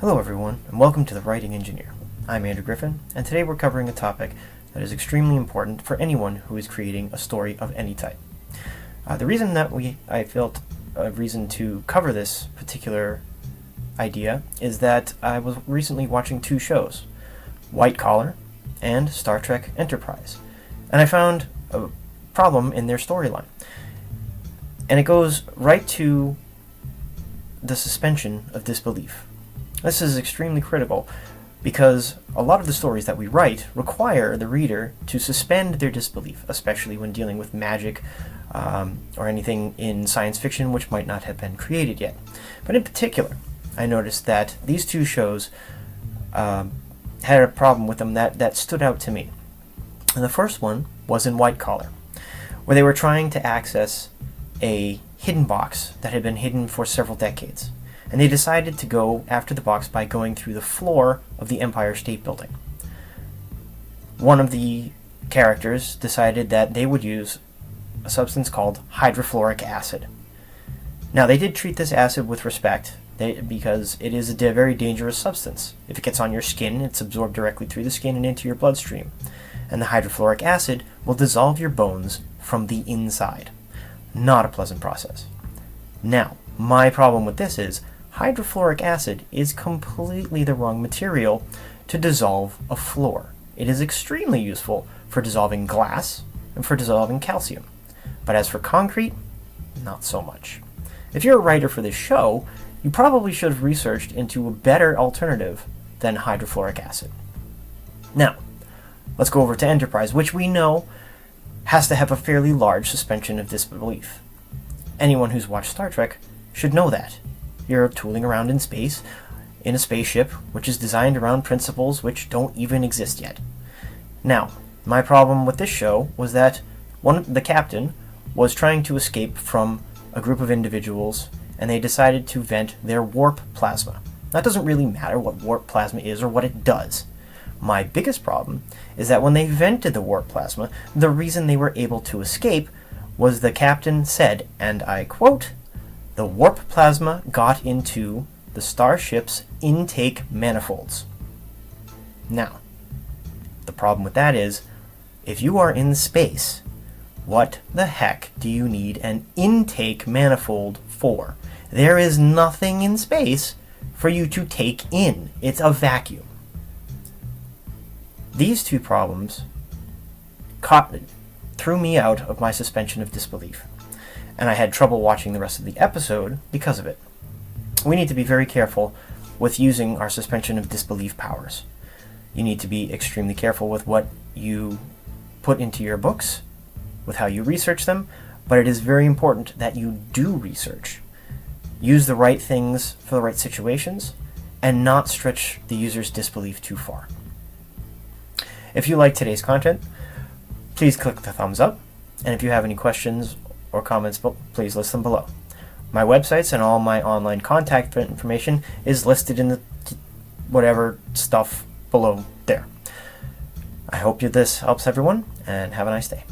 Hello everyone, and welcome to The Writing Engineer. I'm Andrew Griffin, and today we're covering a topic that is extremely important for anyone who is creating a story of any type. The reason that I felt a reason to cover this particular idea is that I was recently watching two shows, White Collar and Star Trek Enterprise, and I found a problem in their storyline. And it goes right to the suspension of disbelief. This is extremely critical because a lot of the stories that we write require the reader to suspend their disbelief, especially when dealing with magic or anything in science fiction which might not have been created yet. But in particular, I noticed that these two shows had a problem with them that stood out to me. And the first one was in White Collar, where they were trying to access a hidden box that had been hidden for several decades. And they decided to go after the box by going through the floor of the Empire State Building. One of the characters decided that they would use a substance called hydrofluoric acid. Now, they did treat this acid with respect because it is a very dangerous substance. If it gets on your skin, it's absorbed directly through the skin and into your bloodstream. And the hydrofluoric acid will dissolve your bones from the inside. Not a pleasant process. Now, my problem with this is hydrofluoric acid is completely the wrong material to dissolve a floor. It is extremely useful for dissolving glass and for dissolving calcium. But as for concrete, not so much. If you're a writer for this show, you probably should have researched into a better alternative than hydrofluoric acid. Now, let's go over to Enterprise, which we know has to have a fairly large suspension of disbelief. Anyone who's watched Star Trek should know that. You're tooling around in space, in a spaceship, which is designed around principles which don't even exist yet. Now, my problem with this show was that the captain was trying to escape from a group of individuals, and they decided to vent their warp plasma. That doesn't really matter what warp plasma is or what it does. My biggest problem is that when they vented the warp plasma, the reason they were able to escape was the captain said, and I quote, "The warp plasma got into the starship's intake manifolds." Now, the problem with that is, if you are in space, what the heck do you need an intake manifold for? There is nothing in space for you to take in. It's a vacuum. These two problems threw me out of my suspension of disbelief, and I had trouble watching the rest of the episode because of it. We need to be very careful with using our suspension of disbelief powers. You need to be extremely careful with what you put into your books, with how you research them, but it is very important that you do research. Use the right things for the right situations, and not stretch the user's disbelief too far. If you like today's content, please click the thumbs up, and if you have any questions or comments, please list them below. My websites and all my online contact information is listed in the whatever stuff below there. I hope this helps everyone, and have a nice day.